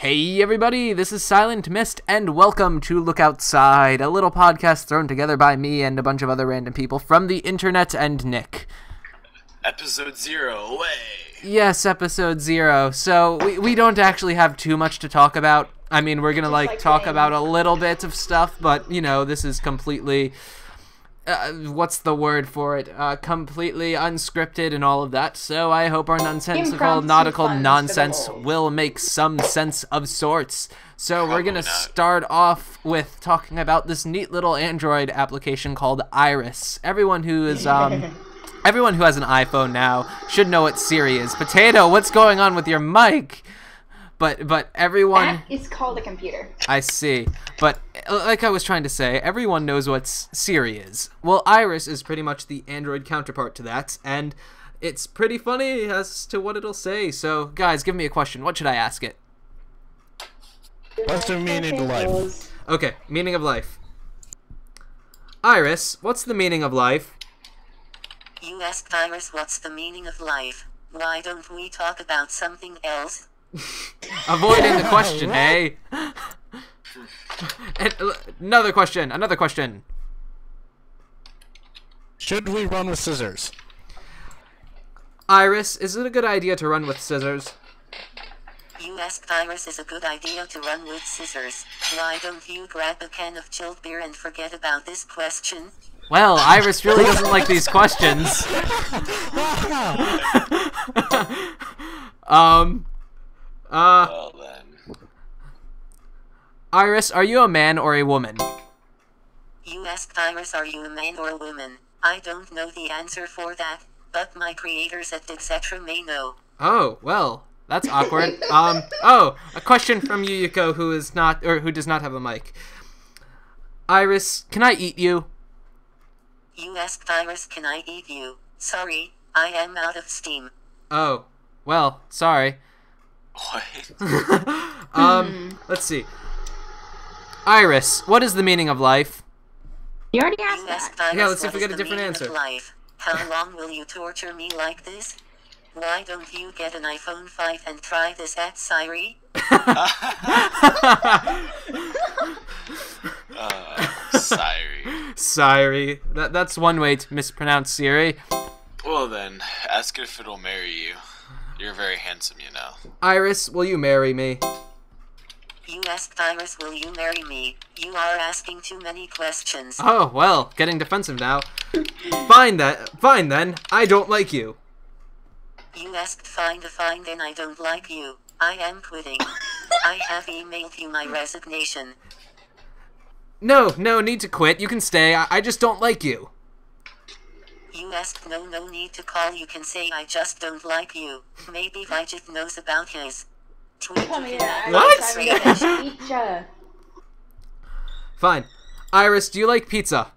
Hey everybody, this is Silent Mist, and welcome to Look Outside, a little podcast thrown together by me and a bunch of other random people from the internet and Nick. Episode 0, away! Yes, episode 0. So, we don't actually have too much to talk about. I mean, we're gonna, talk about a little bit of stuff, but, you know, this is completely... what's the word for it? Completely unscripted and all of that. So I hope our nonsensical nautical nonsense will make some sense of sorts. So we're gonna start off with talking about this neat little Android application called Iris. Everyone who has an iPhone now should know what Siri is. Potato, what's going on with your mic? But everyone... That is called a computer. I see. But like I was trying to say, everyone knows what Siri is. Well, Iris is pretty much the Android counterpart to that, and it's pretty funny as to what it'll say. So, guys, give me a question. What should I ask it? What's the meaning of life? Okay, meaning of life. Iris, what's the meaning of life? You asked Iris what's the meaning of life. Why don't we talk about something else? Avoiding the question, hey? And, another question. Should we run with scissors? Iris, is it a good idea to run with scissors? You asked Iris is a good idea to run with scissors. Why don't you grab a can of chilled beer and forget about this question? Well, Iris really doesn't like these questions. Well then. Iris, are you a man or a woman? You asked Iris are you a man or a woman? I don't know the answer for that, but my creators at etc. may know. Oh, well, that's awkward. A question from Yuyuko who does not have a mic. Iris, can I eat you? You asked Iris can I eat you? Sorry, I am out of steam. Oh, well, sorry. What? Let's see. Iris, what is the meaning of life? You already asked that. Iris, Yeah, let's see if we what get a is the different meaning answer. of life? How long will you torture me like this? Why don't you get an iPhone 5 and try this at Siri? Siri. Siri. That's one way to mispronounce Siri. Well then, ask it if it'll marry you. You're very handsome, you know. Iris, will you marry me? You asked Iris will you marry me? You are asking too many questions. Oh, well, getting defensive now. Fine then, I don't like you. You asked fine, then I don't like you. I am quitting. I have emailed you my resignation. No need to quit. You can stay. I just don't like you. You asked no need to call. You can say I just don't like you. Maybe Vijit knows about his. Tweet Come you here, can What? Eat ya. Fine. Iris, do you like pizza?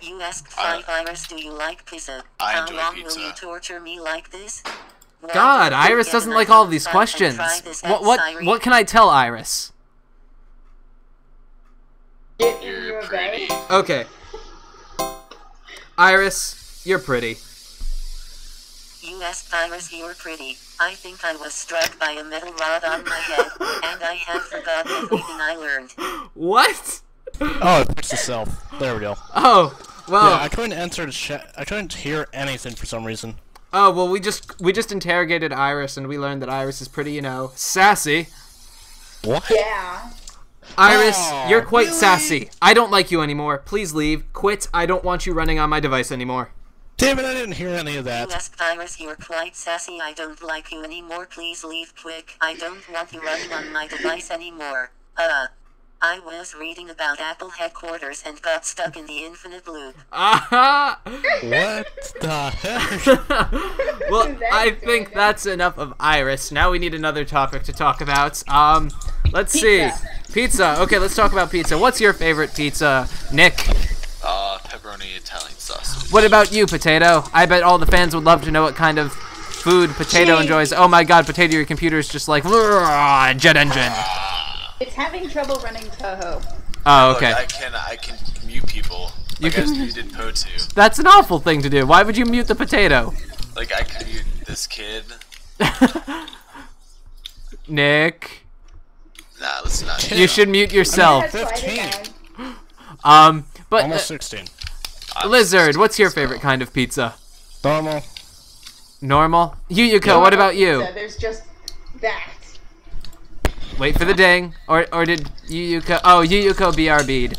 You asked Iris do you like pizza? I How enjoy long pizza. will you torture me like this? Why God, don't you Iris get doesn't an like all of iPhone these 5 and questions. try this at Siri? What can I tell Iris? You're pretty. Okay. Iris, you're pretty. You asked Iris you're pretty. I think I was struck by a metal rod on my head, and I have forgotten everything I learned. What? Oh, it fixed itself. There we go. Oh, well. Yeah, I couldn't answer the chat. I couldn't hear anything for some reason. Oh, well, we just interrogated Iris, and we learned that Iris is pretty, you know, sassy. What? Yeah. Iris, Oh, you're quite really? sassy. I don't like you anymore. Please leave. Quit. I don't want you running on my device anymore. Damn it, I didn't hear any of You that. asked Iris you're quite sassy. I don't like you anymore. Please leave quick. I don't want you running on my device anymore. I was reading about Apple headquarters and got stuck in the infinite loop. Aha! What the heck? Well, I think that's enough of Iris. Now we need another topic to talk about. Let's see. Pizza. Okay, let's talk about pizza. What's your favorite pizza, Nick? Pepperoni Italian sausage. What about you, Potato? I bet all the fans would love to know what kind of food Potato Cheese. enjoys. Oh my god, Potato, your computer's just like, jet engine. It's having trouble running Toho. Oh, okay. Look, I can mute people. Like I muted Po2. That's an awful thing to do. Why would you mute the Potato? Like I could mute this kid. Nick. Let's not. You should mute yourself. That's why 15. they're But Almost 16. Lizard, what's your favorite kind of pizza? Normal. Normal. Yuyuko, down. what about you? So there's just that. Wait for the ding. Or did Yuyuko? Oh, Yuyuko BRB'd.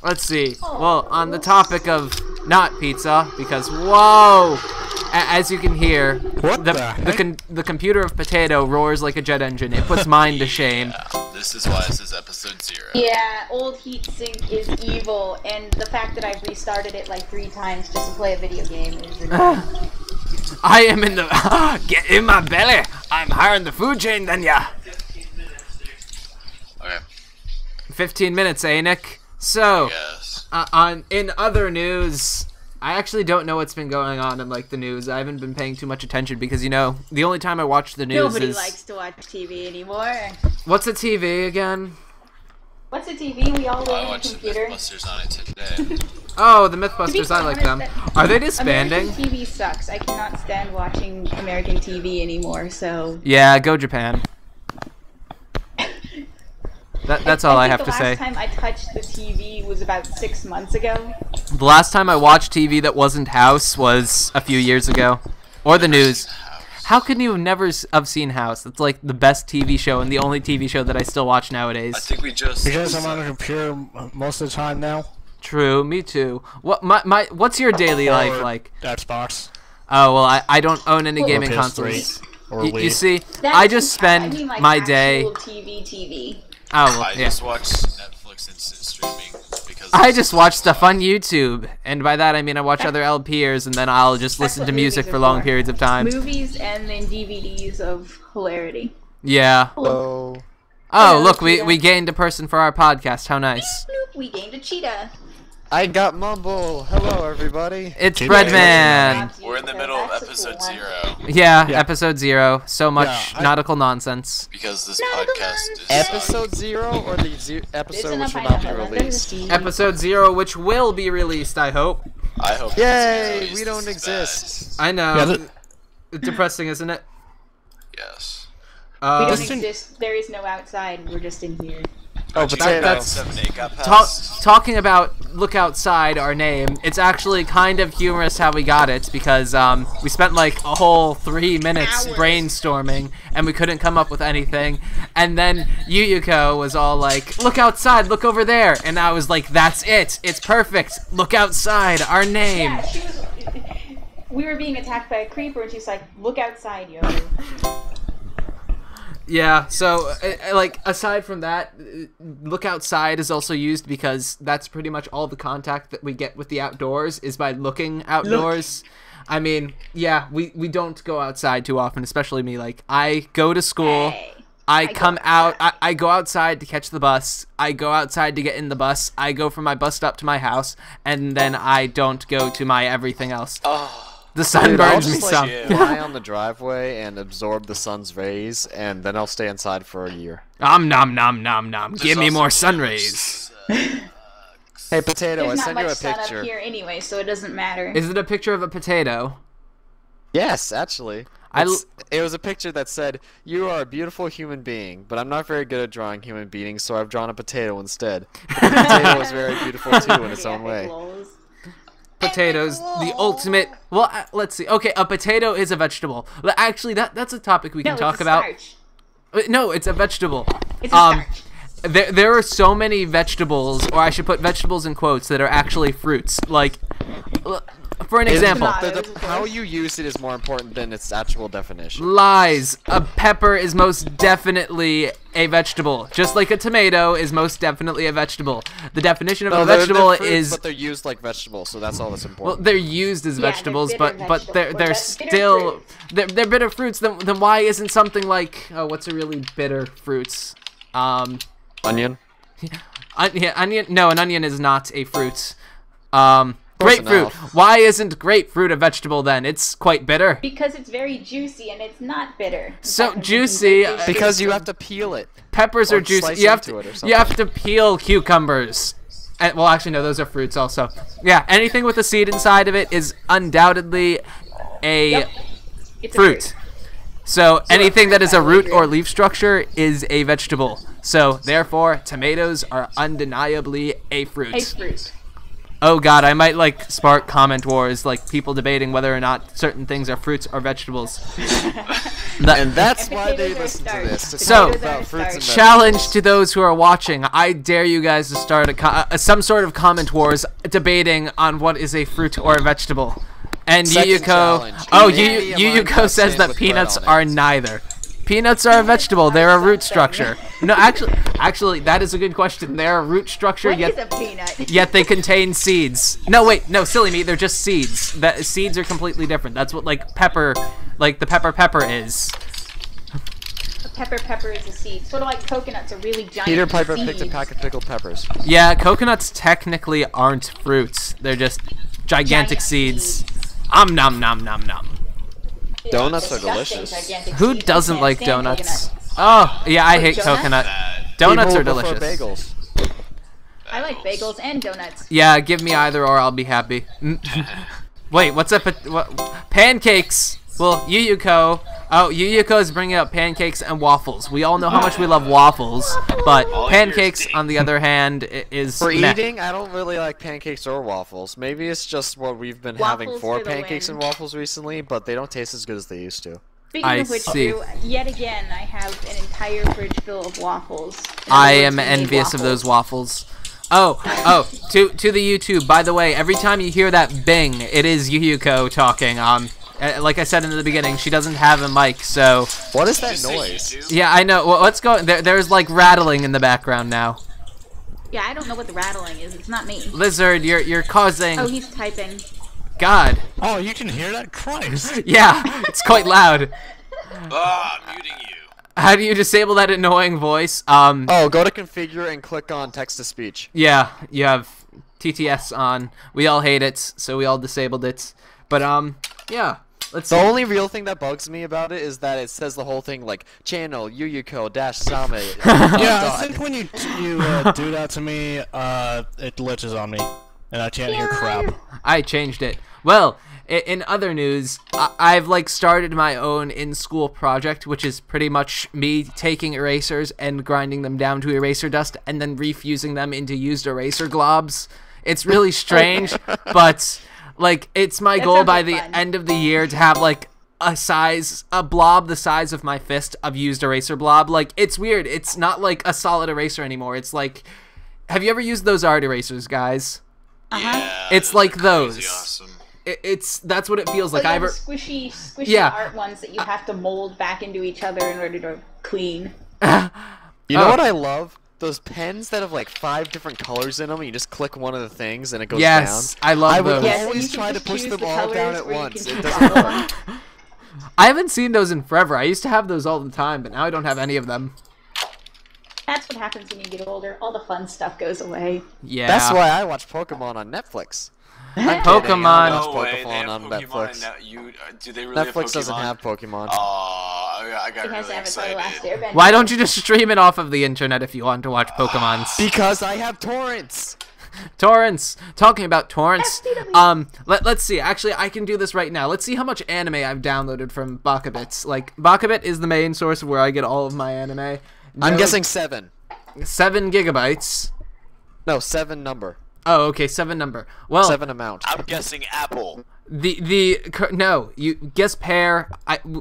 Let's see. Well, on the topic of not pizza, because whoa, as you can hear, What the heck? the computer of Potato roars like a jet engine. It puts mine to shame. Yeah, this is why this is episode 0. Yeah, old heatsink is evil, and the fact that I've restarted it like 3 times just to play a video game is ridiculous. I am in the get in my belly. I'm higher in the food chain than ya. Okay. 15 minutes, eh, Nick? So, Yes. in other news, I actually don't know what's been going on in like the news. I haven't been paying too much attention because the only time I watch the news Nobody is likes to watch TV anymore. what's a TV again? What's a TV? We all I live on a watched the computer. Mythbusters on it today. Oh, the To be Mythbusters. I like honest, them. that- Are they disbanding? American TV sucks. I cannot stand watching American TV anymore, so... Yeah, go Japan. That's all I have to The say. last time I touched the TV was about 6 months ago. The last time I watched TV that wasn't House was a few years ago, or the news. How can you never have seen House? It's like the best TV show and the only TV show that I still watch nowadays. I think we just. Because I'm on the computer most of the time now. True, me too. What's your daily life Or like? Xbox. Oh well, I don't own any gaming PS3, consoles. or You Wii. see, That I doesn't just count. spend I mean, like, my day. actual TV. Oh well, I yeah. just watch Netflix instant streaming because. I just watch stuff on YouTube, and by that I mean I watch other LPers, and then I'll just That's listen what to music movies for are long for. periods of time. Movies and then DVDs of hilarity. Yeah. Hello. Oh, Hello, look, we Cheetah. gained a person for our podcast. How nice. Bloop, we gained a cheetah. I got mumble. Hello, everybody. It's Cheetah. Breadman. We're in the middle of That's a episode cool one. 0 Yeah, Yeah. episode 0. So much Yeah, nautical nonsense. because this No, podcast is. Episode 0 or the episode Listen which up, will I not be know, there's a released? sea. Episode 0, which will be released, I hope. I hope. Yay! it's We don't this is bad. exist. I know. Yeah, It's depressing, isn't it? Yes. We don't Listen- exist. There is no outside. We're just in here. Oh, Aren't you potato. glad 7 8 got Talk, passed? talking about look outside our name, it's actually kind of humorous how we got it because we spent like a whole 3 minutes Hours. brainstorming and we couldn't come up with anything, and then Yuyuko was all like, look outside, look over there, and I was like, that's it's perfect, look outside our name. Yeah, she was. We were being attacked by a creeper, and she's like, "Look outside, yo." Yeah, so like aside from that, look outside is also used because that's pretty much all the contact that we get with the outdoors is by looking outdoors. I mean, yeah, we don't go outside too often, especially me. Like, I go to school, Hey, I go come out, outside. I go outside to catch the bus, I go outside to get in the bus, I go from my bus stop to my house, and then I don't go to my everything else. Oh, The sun Dude, I'll burns me just some. like lie on the driveway and absorb the sun's rays, and then I'll stay inside for a year. Nom nom nom nom nom. there's Give me also more sun cameras. rays. Hey, potato, There's I not sent you much a sun up picture. here anyway, so it doesn't matter. Is it a picture of a potato? Yes, actually. I It was a picture that said, "You are a beautiful human being, but I'm not very good at drawing human beings, so I've drawn a potato instead." The potato is very beautiful too in its own way. Potatoes, the ultimate. Well, let's see. Okay, a potato is a vegetable. Actually, that's a topic we can No, talk it's a about. starch. No, it's a vegetable. It's a starch. There are so many vegetables, or I should put vegetables in quotes, that are actually fruits. Like, for an example, How you use it is more important than its actual definition. lies. A pepper is most definitely a vegetable, just like a tomato is most definitely a vegetable. The definition of a they're vegetable fruits, is. but they're used like vegetables, so that's all that's Well, important. they're used as Yeah, they're vegetables, bitter but they're vegetables. Bitter still fruits. they're bitter fruits. Then why isn't something like what's a really bitter fruits? Onion? Yeah, onion. No, an onion is not a fruit. Close Grapefruit. enough. Why isn't grapefruit a vegetable then? It's quite bitter. Because it's very juicy and it's not bitter. So That juicy, means it's Because you have to peel it. Peppers Or are juicy. slice You have into it or to something. you have to peel cucumbers. And, well, actually, no, those are fruits also. Yeah, anything with a seed inside of it is undoubtedly a Yep. It's a fruit. So anything that is a root or leaf structure is a vegetable. So therefore, tomatoes are undeniably a fruit. A fruit. Oh god, I might like spark comment wars, like people debating whether or not certain things are fruits or vegetables. And that's And why they potatoes are listen to starch. this. To So, talk about fruits and challenge to those who are watching. I dare you guys to start some sort of comment wars debating on what is a fruit or a vegetable. And Second Yuyuko, challenge. oh, Eat me a Yuyuko Minecraft says stand that with peanuts bread on are it. neither. Peanuts are a vegetable. They're a root structure. No, actually, that is a good question. They're a root structure, What is yet a peanut? yet they contain seeds. No, wait, no, silly me. They're just seeds. That seeds are completely different. That's what like pepper, like the pepper is. A pepper is a seed. Sort of like coconuts are really giant Peter Piper seeds. picked a pack of pickled peppers. Yeah, coconuts technically aren't fruits. They're just gigantic Giant seeds. Nom nom nom nom. Ew, Donuts are disgusting, delicious. gigantic Who seeds. doesn't Can't like stand donuts? coconuts. Oh, yeah, I hate donuts? coconut. Bad. Donuts are People prefer delicious. bagels. I like bagels and donuts. Yeah, give me either or I'll be happy. Wait, what's up? What? Pancakes. Well, Yuyuko. Oh, Yuyuko is bringing up pancakes and waffles. We all know how much we love waffles, but All pancakes, yours. on the other hand, is For meh. eating, I don't really like pancakes or waffles. Maybe it's just what we've been having Waffles for for the pancakes win. and waffles recently, but they don't taste as good as they used to. Speaking I of which, see. Drew, yet again, I have an entire fridge full of waffles. In other I words, am we need envious of those waffles. Oh, to the YouTube. By the way, every time you hear that bing, it is Yuyuko talking. Like I said in the beginning, she doesn't have a mic, so What is Did you that say noise? YouTube? yeah, I know. What's going? There's like rattling in the background now. Yeah, I don't know what the rattling is. It's not me. Lizard, you're causing. Oh, he's typing. God. Oh, you can hear that? Christ. Yeah, it's quite loud. Ah, I'm muting you. How do you disable that annoying voice? Oh, go to configure and click on text to speech. Yeah, you have TTS on. We all hate it, so we all disabled it. But yeah. Let's The see. only real thing that bugs me about it is that it says the whole thing like channel Yuyuko dash Same. Yeah, I think when you do that to me, it glitches on me, and I can't hear crap. I changed it. Well, in other news, I've like started my own in-school project, which is pretty much me taking erasers and grinding them down to eraser dust and then refusing them into used eraser globs. It's really strange, but like it's my That goal sounds by like the fun. end of the year to have like a blob the size of my fist of used eraser blob. Like it's weird. It's not like a solid eraser anymore. It's like, have you ever used those art erasers, guys? Yeah, It's those like are those. crazy awesome. That's what it feels like. Like I've the squishy Yeah. art ones that you have to mold back into each other in order to clean. You know Oh. what I love? Those pens that have like 5 different colors in them, and you just click one of the things and it goes yes, down. I love I would those. Yes, and always you can try to just push choose them the all down colors at where you once. can It choose doesn't all of work. them. I haven't seen those in forever. I used to have those all the time, but now I don't have any of them. That's what happens when you get older. All the fun stuff goes away. Yeah. That's why I watch Pokemon on Netflix. I'm kidding, Pokemon. I don't No watch way, they Pokemon have on Pokemon Netflix. and do they really have Netflix doesn't Pokemon? have Pokemon. Oh, I got It has really Avatar: The Last excited. Airbender. Why don't you just stream it off of the internet if you want to watch Pokemon's? Because I have torrents. Torrents. Talking about torrents. FTW. Let's see. Actually, I can do this right now. Let's see how much anime I've downloaded from Bakabits. Like, Bakabit is the main source of where I get all of my anime. I'm No- guessing 7. 7 gigabytes. No, 7 number. Oh, okay, 7 number. Well, 7 amount. I'm guessing Apple. no, you guess pair.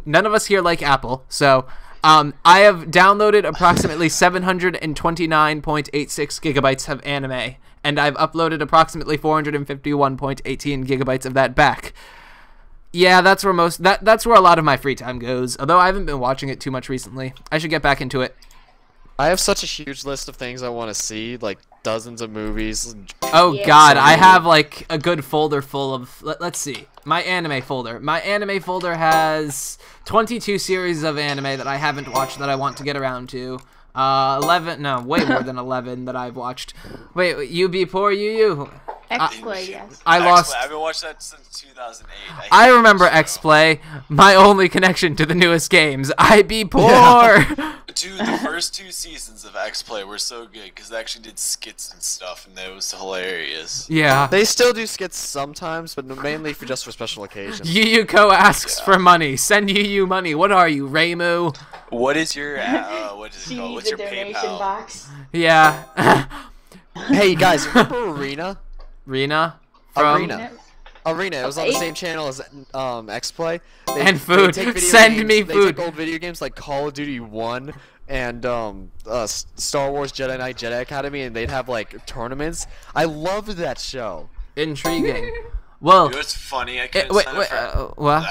None of us here like Apple, so I have downloaded approximately 729.86 gigabytes of anime, and I've uploaded approximately 451.18 gigabytes of that back. Yeah, that's where that's where a lot of my free time goes. Although I haven't been watching it too much recently, I should get back into it. I have such a huge list of things I want to see, like dozens of movies. Oh Yeah. God, I have like a good folder full of. Let's see, my anime folder. My anime folder has 22 series of anime that I haven't watched that I want to get around to. 11, no, way more than 11 that I've watched. Wait, you be poor, you. X-Play, yes. I lost. I've been watching that since 2008. I hate remember that show. X-Play, my only connection to the newest games. I be poor. Dude, the first 2 seasons of X-Play were so good because they actually did skits and stuff, and it was hilarious. Yeah. They still do skits sometimes, but mainly just for special occasions. Yuyuko asks for money. Send Yuyu money. What are you, Reimu? What is your what is it She called? needs What's a your donation PayPal? box. Yeah. Hey guys, remember Arena? Rena from Arena. It was on the same channel as X-Play. And food. They take video Send games, me They food. take old video games like Call of Duty 1 and Star Wars Jedi Knight Jedi Academy, and they'd have like tournaments. I loved that show. Intriguing. Well, You know what's funny? I couldn't wait, sign up for what?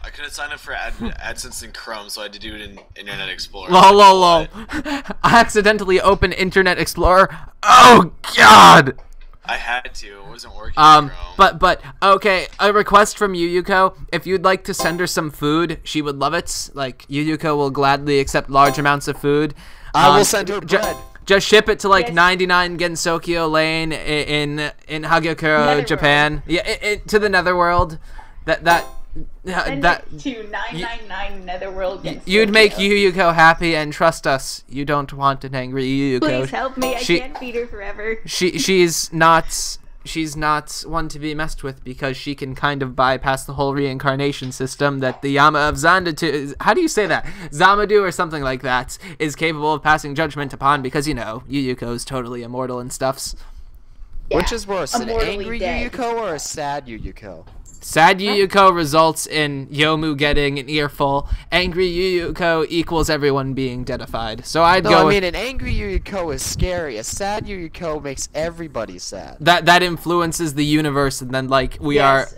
I couldn't sign up for AdSense in Chrome, so I had to do it in Internet Explorer. Lol. I accidentally opened Internet Explorer. Oh God. I had to. It wasn't working. in Chrome. But okay, a request from Yuyuko. If you'd like to send her some food, she would love it. Like Yuyuko will gladly accept large amounts of food. I will send her bread. Just ship it to like Yes. 99 Gensokyo Lane in Hagakure, Netherworld. Japan. Yeah, to the Netherworld. Send That it to 999 Netherworld. Gets you'd make Tokyo. Yuyuko happy, and trust us, you don't want an angry Yuyuko. Please help me. I She- can't feed her forever. She's not one to be messed with because she can kind of bypass the whole reincarnation system that the Yama of Zandatsu, how do you say that? Zamadu or something like that, is capable of passing judgment upon because, you know, Yuyuko's totally immortal and stuffs. Yeah. Which is worse, an Immortally angry dead. Yuyuko or a sad Yuyuko? Sad Yuyuko results in Yomu getting an earful. Angry Yuyuko equals everyone being deadified. So I'd No, go I with mean an angry Yuyuko is scary. A sad Yuyuko makes everybody sad. that influences the universe, and then like we Yes.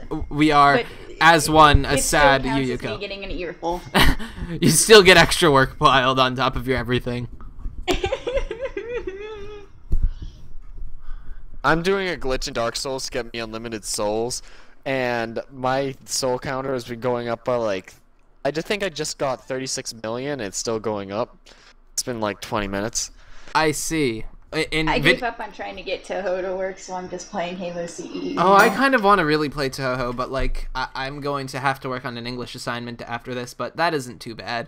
are But as one a It still sad counts as me Yuyuko. getting an earful. You still get extra work piled on top of your everything. I'm doing a glitch in Dark Souls to get me unlimited souls, and my soul counter has been going up by like, I just think I just got 36 million. It's still going up. It's been like 20 minutes. I see. I gave up on trying to get Toho to work, so I'm just playing Halo CE. Oh, I kind of want to really play Toho, but like I'm going to have to work on an English assignment after this, but that isn't too bad.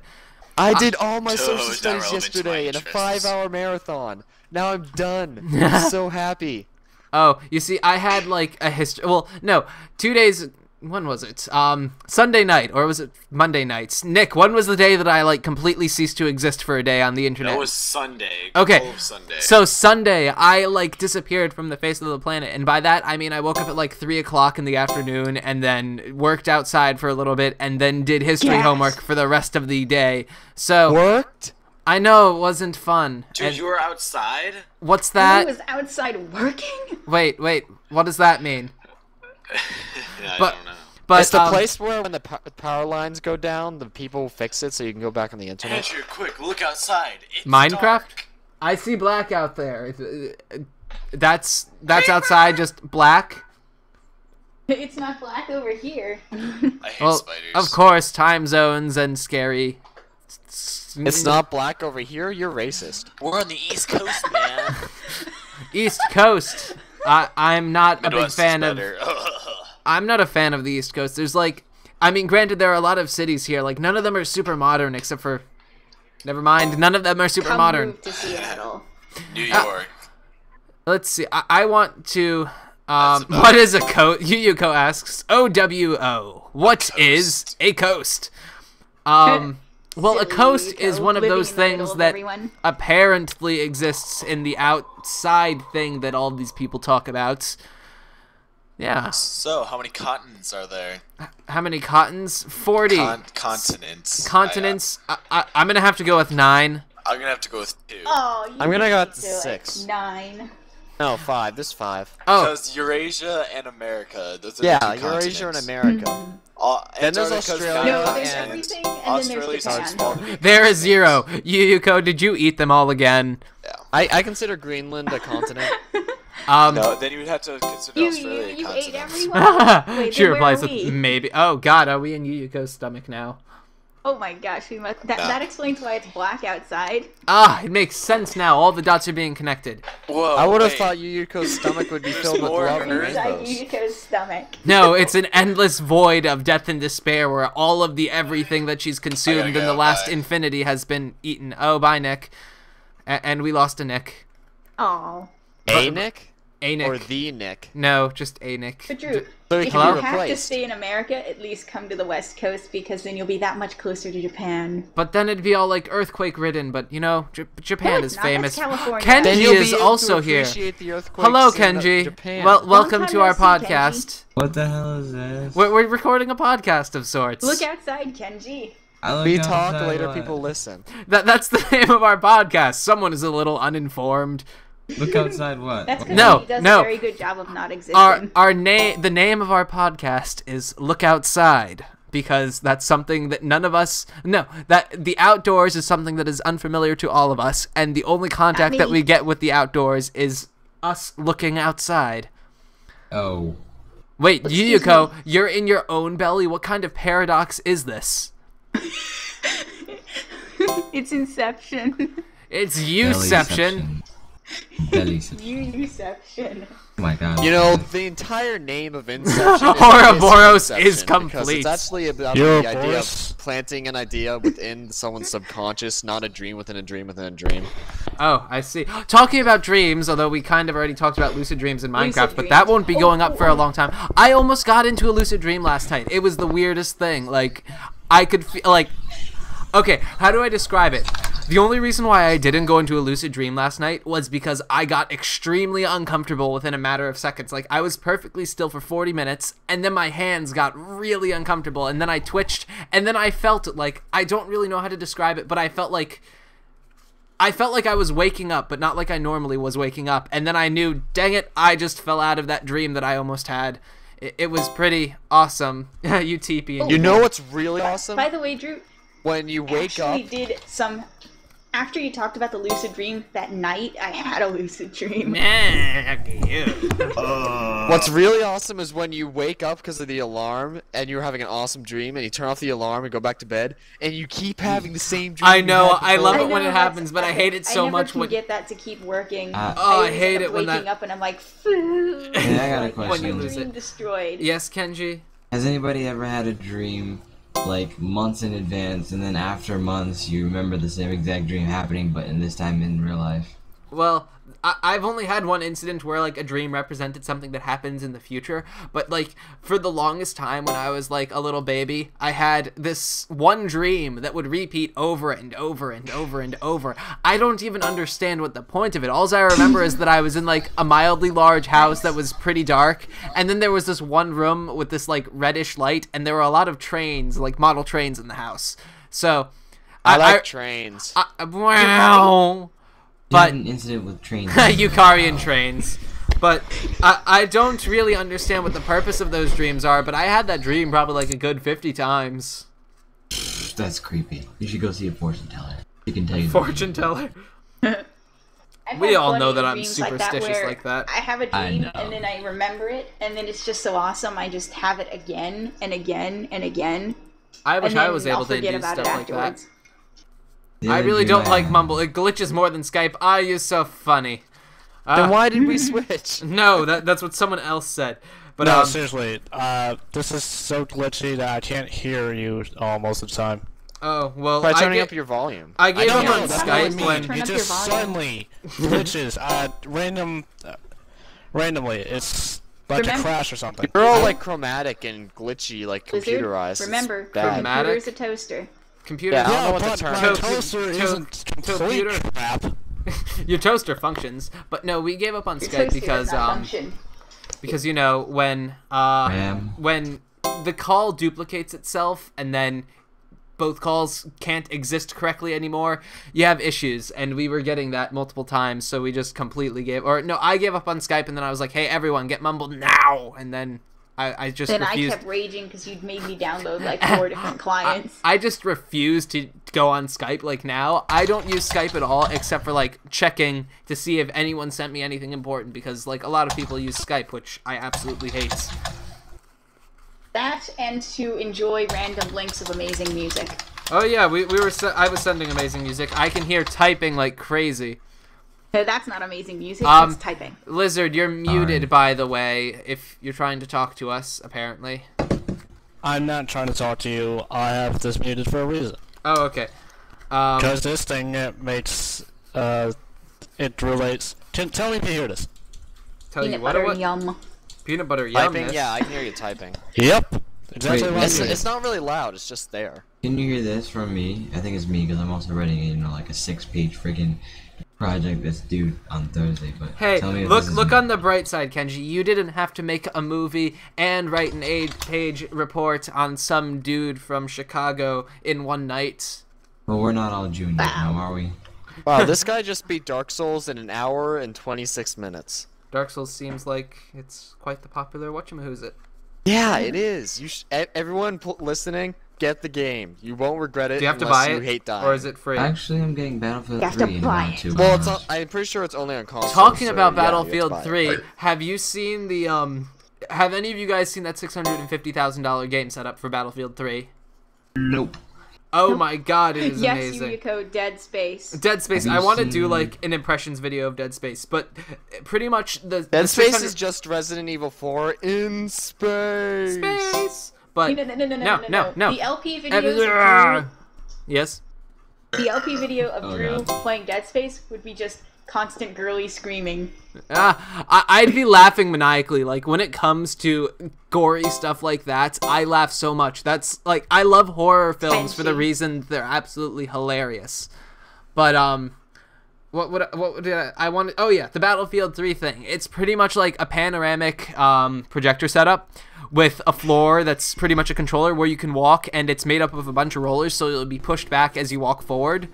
I did all my Toho social is not studies relevant to my yesterday in a interests. 5-hour marathon. Now I'm done. I'm so happy. Oh, you see, I had like a history. Well, no, 2 days. When was it? Sunday night, or was it Monday nights? Nick, when was the day that I like completely ceased to exist for a day on the internet? That was Sunday. Okay, All of Sunday. so Sunday, I like disappeared from the face of the planet, and by that I mean I woke up at like 3 o'clock in the afternoon, and then worked outside for a little bit, and then did history Yes. homework for the rest of the day. So Worked? I know it wasn't fun. Dude, And you were outside? what's I that? was outside working? Wait, what does that mean? Yeah, But- I don't know. But It's the place where when the power lines go down, the people fix it so you can go back on the internet. Andrew, quick, look outside. It's Minecraft? dark. I see black out there. That's outside, just black. It's not black over here. I hate Well, spiders. of course, time zones and scary. It's not black over here, you're racist. We're on the East Coast, man. East Coast. I'm not a big Midwest is fan of. better. I'm not a fan of the East Coast. There's like, I mean, granted, there are a lot of cities here. Like, none of them are super modern, except for. Never mind. None of them are super Come modern. move to Seattle. New York. Let's see. I want to. That's about What it. is a coast? Yuyuko asks. OWO. What is a coast? Well, a Silly coast Yuyuko, is one of living those in the middle things of that everyone. apparently exists in the outside thing that all these people talk about. Yeah. So, how many continents are there? How many cottons? 40. Continents. Continents. I'm gonna have to go with 9. I'm gonna have to go with 2. Oh, you I'm gonna go beat with me to it. 6. 9. No, 5. There's 5. Oh, Because Eurasia and America. Those are the Yeah, two Eurasia and continents. America. Then there's Antarctica's Australia No, not- there's and everything, and Australia's then not there's small Japan. to be there is continents. 0. Yuyuko, did you eat them all again? I consider Greenland a continent. No, then you would have to consider You Australia a ate continent. everyone? Wait, She then where replies are with we? maybe. Oh God, are we in Yuyuko's stomach now? Oh my gosh, that explains why it's black outside. Ah, it makes sense now. All the dots are being connected. Whoa, I would have wait. thought Yuyuko's stomach would be filled with more love and Earth? Inside rainbows. Yuyuko's stomach. No, it's an endless void of death and despair where all of the everything that she's consumed in the last infinity has been eaten. Oh, bye, Nick. And we lost a Nick. Aw. A Nick? A Nick. Or the Nick? No, just a Nick. But Drew, So he if can you be have to replaced. stay in America, at least come to the West Coast because then you'll be that much closer to Japan. But then it'd be all like earthquake ridden. But you know, Japan No, is it's not. That's famous. California. Kenji Then you'll be is able also to here. appreciate the earthquakes Hello, in Kenji. Japan. Well, welcome Long to time our no see, podcast. What the hell is this? We're recording a podcast of sorts. Look outside, Kenji. I look we talk, outside, later what? people listen. That's the name of our podcast. Someone is a little uninformed. Look outside what? That's because No, he does no. a very good job of not existing. The name of our podcast is Look Outside, because that's something that that the outdoors is something that is unfamiliar to all of us, and the only contact that we get with the outdoors is us looking outside. Oh. Wait, Yuyuko, you're in your own belly? What kind of paradox is this? It's Inception. It's Youception. Bellyception. Youception. Oh my god. You know, the entire name of Inception Ouroboros is Inception, because complete. it's actually about the idea of planting an idea within someone's subconscious, not a dream within a dream within a dream. Oh, I see. Talking about dreams, although we kind of already talked about lucid dreams in Minecraft, Lucid but that dreams. won't be going up for a long time. I almost got into a lucid dream last night. It was the weirdest thing. Like, I could feel, like... Okay, how do I describe it? The only reason why I didn't go into a lucid dream last night was because I got extremely uncomfortable within a matter of seconds. Like, I was perfectly still for 40 minutes, and then my hands got really uncomfortable, and then I twitched, and then I felt like, I don't really know how to describe it, but I felt like I was waking up, but not like I normally was waking up, and then I knew, dang it, I just fell out of that dream that I almost had. It was pretty awesome. You teepee. And You know what's really awesome? By the way, Drew, When you wake up... actually did some... After you talked about the lucid dream that night, I had a lucid dream. What's really awesome is when you wake up because of the alarm and you're having an awesome dream and you turn off the alarm and go back to bed and you keep having the same dream. I you know, had I love before. it when it happens, but I hate it so much I when... never can get that to keep working. I always hate end it up when waking that- up and I'm like, Yeah, I got a When question. you lose dream it. destroyed. Yes, Kenji? Has anybody ever had a dream like months in advance and then after months you remember the same exact dream happening but in this time in real life? Well, I've only had one incident where, like, a dream represented something that happens in the future, but, like, for the longest time when I was, like, a little baby, I had this one dream that would repeat over and over and over and over. I don't even understand what the point of it. All I remember is that I was in, like, a mildly large house that was pretty dark, and then there was this one room with this, like, reddish light, and there were a lot of trains, like, model trains in the house. So... I like trains. Wow... You had But an incident with trains. Yukarian trains. But I don't really understand what the purpose of those dreams are, but I had that dream probably like a good 50 times. That's creepy. You should go see a fortune teller. She can tell you. Fortune teller. I've We had all plenty know of that I'm dreams like that superstitious where like that. I have a I dream know. and then I remember it, and then it's just so awesome. I just have it again and again and again. I wish and then I was I'll able to forget do about stuff it like that. afterwards. The I other really dream don't I like had- Mumble. It glitches more than Skype. Ah, you're so funny. Then why did we switch? No, that's what someone else said. But No, seriously, this is so glitchy that I can't hear you most of the time. oh well. By I turning get- up your volume. I gave up know, on that's Skype what I when mean. Turn It up your just volume. suddenly glitches, randomly. It's like a Remember- crash or something. You're all like chromatic and glitchy, like Lizard, computerized. It's remember, bad. Chromatic? computer's a toaster. computer. Yeah, I don't know Yeah, what the but term my is. toaster isn't complete computer. crap. Your toaster functions, but no, we gave up on Your Skype toaster because does not function. because you know when the call duplicates itself and then both calls can't exist correctly anymore, you have issues, and we were getting that multiple times, so we just completely I gave up on Skype, and then I was like, hey everyone, get Mumble now, and then I just Then refused. I kept raging because you'd made me download like 4 different clients. I just refuse to go on Skype like now. I don't use Skype at all except for like checking to see if anyone sent me anything important, because like a lot of people use Skype, which I absolutely hate. That and to enjoy random links of amazing music. Oh yeah, I was sending amazing music. I can hear typing like crazy. No, that's not amazing music. That's typing. Lizard, you're muted, by the way, if you're trying to talk to us, apparently. I'm not trying to talk to you. I have this muted for a reason. Oh, okay. Because this thing makes it relates. Tell me if you hear this. Tell you Peanut what? butter yum. Peanut butter Typing? yumness. Yeah, I can hear you typing. Yep. Exactly Wait, what It's, I'm it's not really loud, it's just there. Can you hear this from me? I think it's me because I'm also writing, like a 6-page freaking project that's due on Thursday. But Hey, tell me if look on the bright side, Kenji. You didn't have to make a movie and write an 8-page report on some dude from Chicago in one night. Well, we're not all juniors now, are we? Wow, this guy just beat Dark Souls in 1 hour and 26 minutes. Dark Souls seems like it's quite the popular whatchamahoosit. Yeah, it is. Everyone listening, get the game. You won't regret it. Do you have to unless buy you it, hate dying. or is it free? Actually, I'm getting Battlefield You have to 3 in buy about it. 2 Well, hours. I'm pretty sure it's only on console. Talking so, about yeah, you have to Battlefield buy it. 3, have you seen the have any of you guys seen that $650,000 game setup for Battlefield 3? Nope. Oh my god, it is Yes, amazing. Yuyuko, Dead Space. Dead Space. Have you I want to do seen- like an impressions video of Dead Space, but pretty much the Dead Space 600 is just Resident Evil 4 in space. space. But No. The LP videos of yes. Drew, the LP video of Oh, Drew God. playing Dead Space would be just constant girly screaming. I'd be laughing maniacally. Like when it comes to gory stuff like that, I laugh so much. That's like I love horror films for the Tension. reason they're absolutely hilarious. But what did I want? Oh yeah, the Battlefield 3 thing. It's pretty much like a panoramic projector setup with a floor that's pretty much a controller where you can walk, and it's made up of a bunch of rollers, so it'll be pushed back as you walk forward.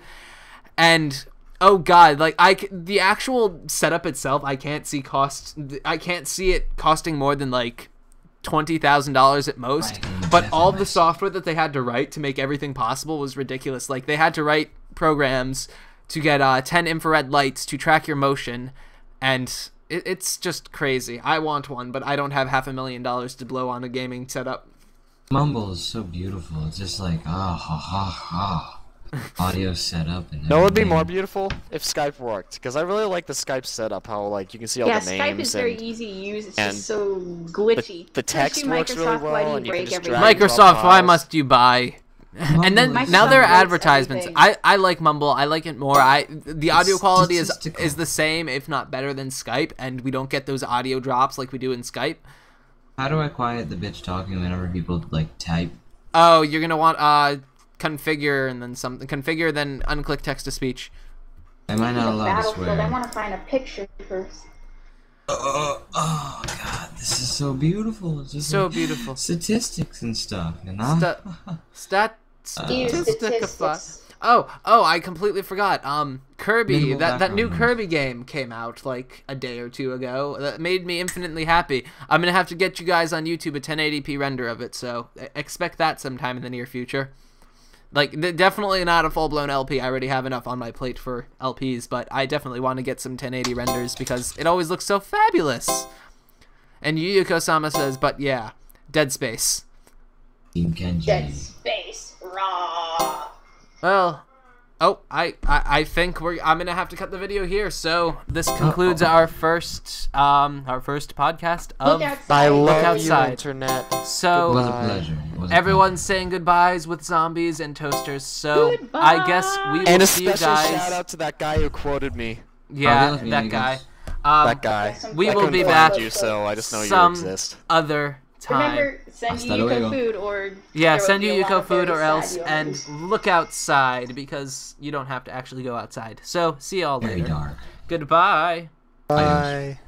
And oh god, like the actual setup itself, I can't see it costing more than like $20,000 at most. But all the software that they had to write to make everything possible was ridiculous. Like they had to write programs to get 10 infrared lights to track your motion, and it's just crazy. I want one, but I don't have $500,000 to blow on a gaming setup. Mumble is so beautiful. It's just like audio setup and No, it would be everything. more beautiful if Skype worked, because I really like the Skype setup. How like you can see all Yeah, the Skype names is very and easy to use. It's and just so glitchy. the text Especially works really Microsoft, why well, do you and you can break just everything? drag and drop Microsoft, why files. must you buy? And then Mumble is now there are Microsoft breaks advertisements. everything. I like Mumble. I like it more. The audio quality is statistical. the same, if not better than Skype, and we don't get those audio drops like we do in Skype. How do I quiet the bitch talking whenever people like type? Oh, you're gonna want configure and then something. Configure, then unclick text to speech. Am I not allowed to Battlefield, I swear? want to find a picture first. Oh god, this is so beautiful. It's just So like beautiful. statistics and stuff, you know? Statistics. Oh, I completely forgot. Kirby, Minimal that new background noise. Kirby game came out like a day or two ago. That made me infinitely happy. I'm gonna have to get you guys on YouTube a 1080p render of it, so expect that sometime in the near future. Like, definitely not a full-blown LP. I already have enough on my plate for LPs, but I definitely want to get some 1080 renders because it always looks so fabulous. And Yuyuko-sama says, but yeah, Dead Space. Team Kenji. Dead Space. Raw. Well, I think I'm gonna have to cut the video here. So this concludes our first podcast of. Look outside. I love you, outside. internet. It was So a pleasure. It was a everyone's saying goodbyes with zombies and toasters. So I guess we will And a see you special guys. shout out to that guy who quoted me. Yeah, Oh, yeah, that you guy. guys. That guy. We I will couldn't be find back you, so I just know you some exist. other time. Remember, send Hasta Yuyuko luego. food or Yeah, there send will be a lot Yuyuko of food very or else, sad and yells. look outside because you don't have to actually go outside. So see y'all Very later. dark. Goodbye. Bye.